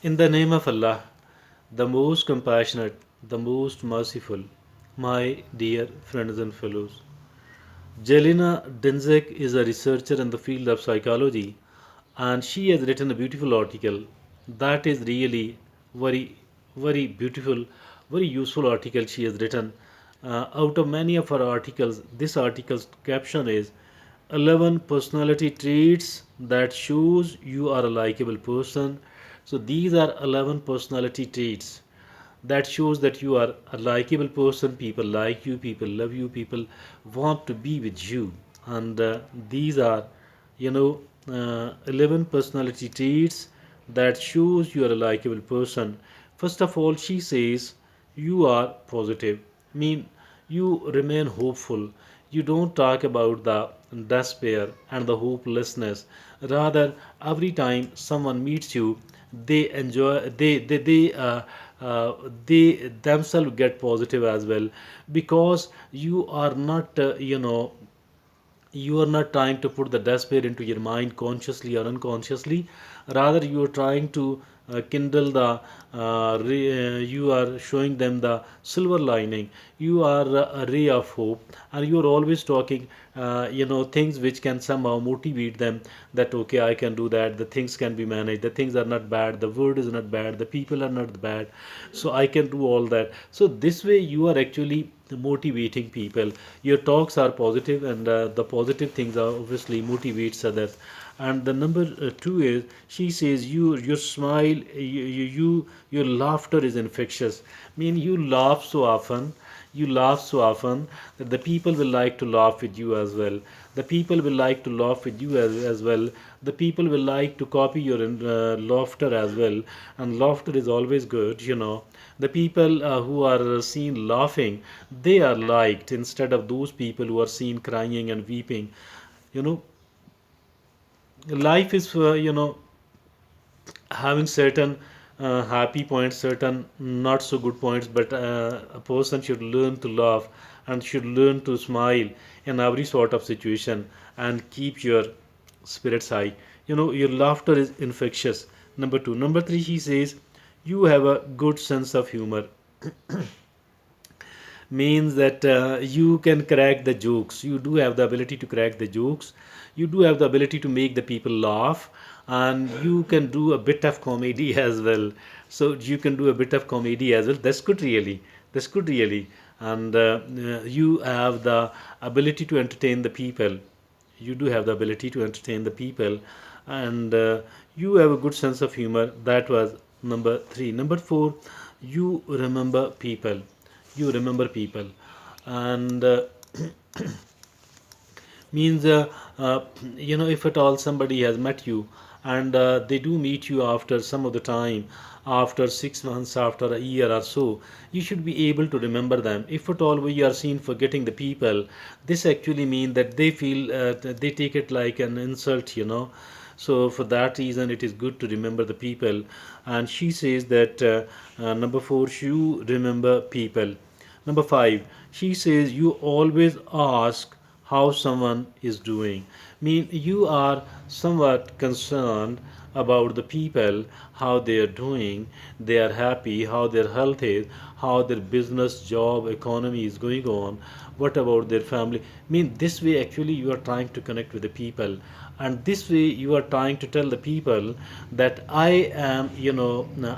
In the name of Allah, the most compassionate, the most merciful, my dear friends and fellows. Jelena Dincic is a researcher in the field of psychology, and she has written a beautiful article that is really very, very beautiful, very useful article she has written. Out of many of her articles, this article's caption is 11 personality traits that shows you are a likable person. So these are 11 personality traits that shows that you are a likable person. People like you, people love you, people want to be with you. And these are, you know 11 personality traits that shows you are a likable person. First of all, she says you are positive. Mean, you remain hopeful. You don't talk about the despair and the hopelessness. Rather, every time someone meets you, they enjoy uh, they themselves get positive as well, because you are not you are not trying to put the despair into your mind consciously or unconsciously. Rather, you are trying to kindle the you are showing them the silver lining. You are a ray of hope, and you are always talking things which can somehow motivate them, that okay, I can do that, the things can be managed, the things are not bad, the world is not bad, the people are not bad, so I can do all that. So this way you are actually motivating people. Your talks are positive, and the positive things are obviously motivates others. And the number two is, she says your smile, your laughter is infectious. I mean, you laugh so often that the people will like to laugh with you as well. The people will like to laugh with you as well. The people will like to copy your laughter as well. And laughter is always good. The people who are seen laughing, they are liked instead of those people who are seen crying and weeping. you know Life is having certain happy points, certain not so good points, but a person should learn to laugh and should learn to smile in every sort of situation, and keep your spirits high. Your laughter is infectious. Number two. Number three, he says you have a good sense of humor. Means that you can crack the jokes. You do have the ability to crack the jokes. You do have the ability to make the people laugh, and you can do a bit of comedy as well. So you can do a bit of comedy as well. That's good, really. That's good, really. And you have the ability to entertain the people. You do have the ability to entertain the people, and you have a good sense of humor. That was number three. Number four, you remember people. You remember people. And means if at all somebody has met you, and they do meet you after some of the time, after 6 months, after a year or so, you should be able to remember them. If at all we are seen forgetting the people, this actually means that they feel they take it like an insult. So for that reason, it is good to remember the people. And she says that number four, you remember people. Number five, she says you always ask how someone is doing. Mean, you are somewhat concerned about the people, how they are doing, they are happy, how their health is, how their business, job, economy is going on, what about their family. Mean, this way actually you are trying to connect with the people, and this way you are trying to tell the people that I am,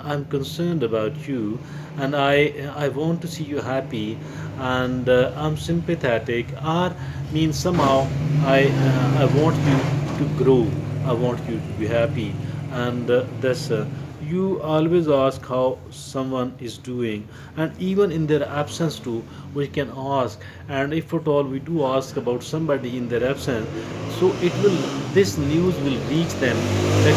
I'm concerned about you, and I want to see you happy, and I'm sympathetic, or means somehow I want you to grow, I want you to be happy. And that's you always ask how someone is doing, and even in their absence too, we can ask. And if at all we do ask about somebody in their absence, so it will this news will reach them that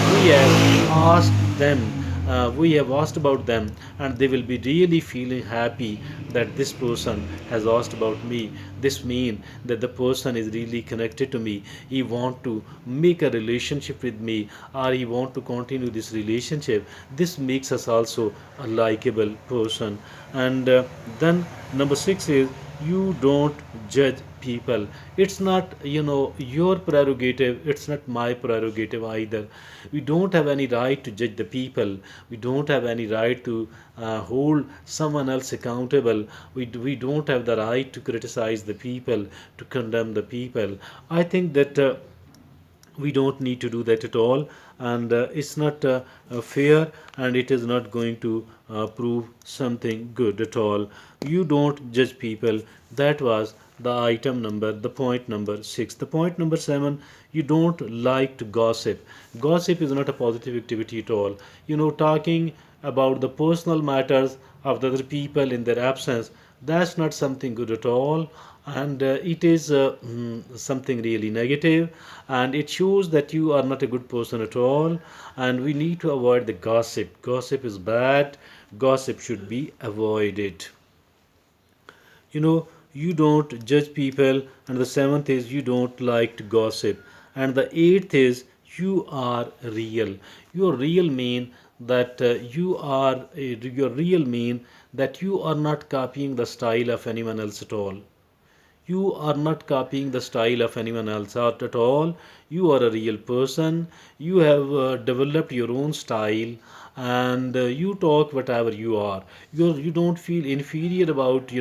we have asked about them, and they will be really feeling happy that this person has asked about me. This means that the person is really connected to me. He want to make a relationship with me, or he want to continue this relationship. This makes us also a likable person. And then number six is You don't judge people. It's not, your prerogative. It's not my prerogative either. We don't have any right to judge the people. We don't have any right to hold someone else accountable. We don't have the right to criticize the people, to condemn the people. I think that we don't need to do that at all, and it's not fair, and it is not going to prove something good at all. You don't judge people. That was the item number, the point number 6. The point number 7, you don't like to gossip. Gossip is not a positive activity at all. Talking about the personal matters of the other people in their absence, that's not something good at all, and it is something really negative, and it shows that you are not a good person at all, and we need to avoid the gossip. Gossip is bad. Gossip should be avoided. you know you don't judge people, and the seventh is you don't like to gossip, and the eighth is you are real. Your real mean that your real mean that you are not copying the style of anyone else at all. You are not copying the style of anyone else out at all. You are a real person. You have developed your own style, and you talk whatever you are. You don't feel inferior about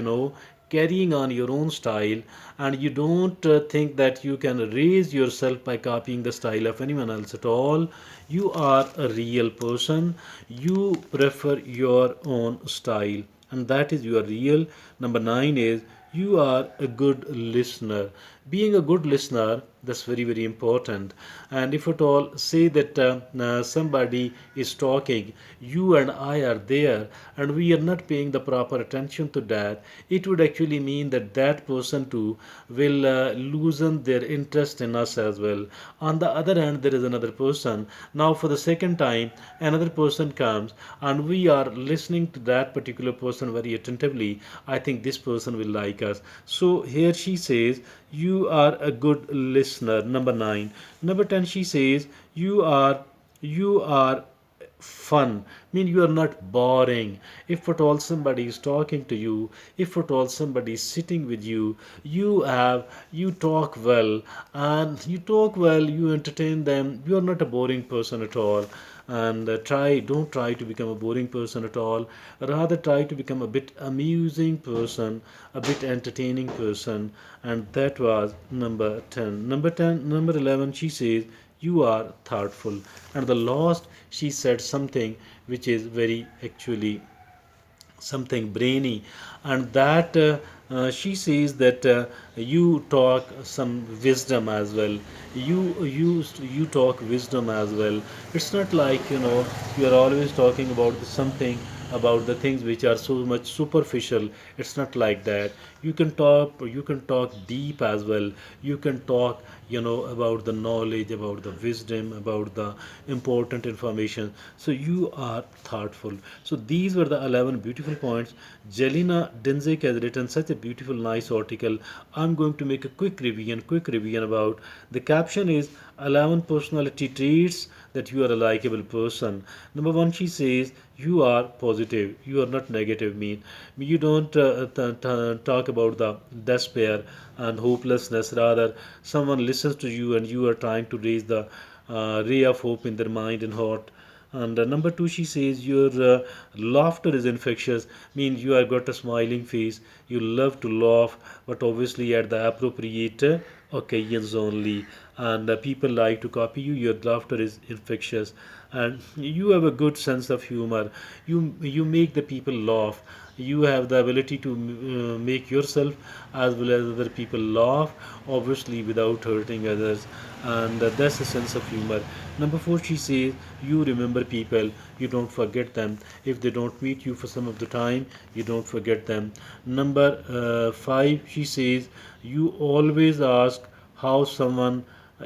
carrying on your own style, and you don't think that you can raise yourself by copying the style of anyone else at all. You are a real person. You prefer your own style, and that is your real. Number 9 is you are a good listener. Being a good listener, that's very very important. And if at all say that somebody is talking, you and I are there, and we are not paying the proper attention to that, it would actually mean that that person too will loosen their interest in us as well. On the other hand, there is another person. Now for the second time another person comes, and we are listening to that particular person very attentively. I think this person will like us. So here she says you are a good listener. Number 9. Number 10, she says you are fun. Mean you are not boring. If at all somebody is talking to you, if at all somebody is sitting with you, you talk well, and you entertain them. You are not a boring person at all. And don't try to become a boring person at all. Rather try to become a bit amusing person, a bit entertaining person. And that was number 10. Number 11, she says you are thoughtful. And the last, she said something which is very actually something brainy, and that she says that you talk some wisdom as well. You talk wisdom as well. It's not like you are always talking about something, about the things which are so much superficial. It's not like that. You can talk deep as well. You can talk about the knowledge, about the wisdom, about the important information. So you are thoughtful. So these were the 11 beautiful points. Jelena Dincic has written such a beautiful, nice article. I'm going to make a quick revision about. The caption is 11 personality traits that you are a likable person. Number 1, she says you are positive. You are not negative. Mean you don't talk about the despair and hopelessness. Rather, someone listens to you, and you are trying to raise the ray of hope in their mind and heart. And number 2, she says your laughter is infectious. Means you have got a smiling face. You love to laugh, but obviously at the appropriate occasions only. And people like to copy you. Your laughter is infectious, and you have a good sense of humor. You make the people laugh. You have the ability to make yourself as well as other people laugh, obviously without hurting others, and that's a sense of humor. Number 4, she says you remember people. You don't forget them. If they don't meet you for some of the time, you don't forget them. Number 5, she says you always ask how someone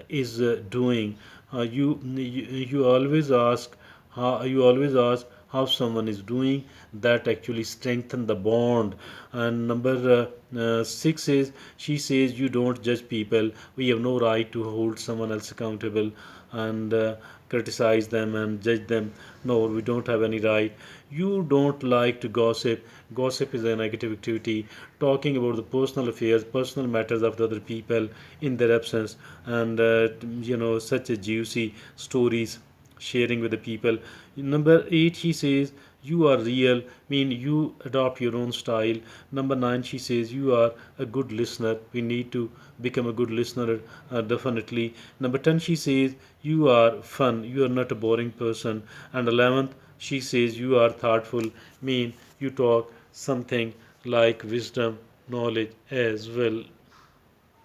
is doing. You always ask how someone is doing. That actually strengthen the bond. And number 6 is she says you don't judge people. We have no right to hold someone else accountable. And criticize them and judge them. No, we don't have any right. You don't like to gossip. Gossip is a negative activity. Talking about the personal affairs, personal matters of the other people in their absence, and such a juicy stories sharing with the people. Number 8, she says, you are real, mean you adopt your own style. Number 9, she says, you are a good listener. We need to become a good listener, definitely. Number 10, she says, you are fun, you are not a boring person. And 11th, she says, you are thoughtful, mean you talk something like wisdom, knowledge as well.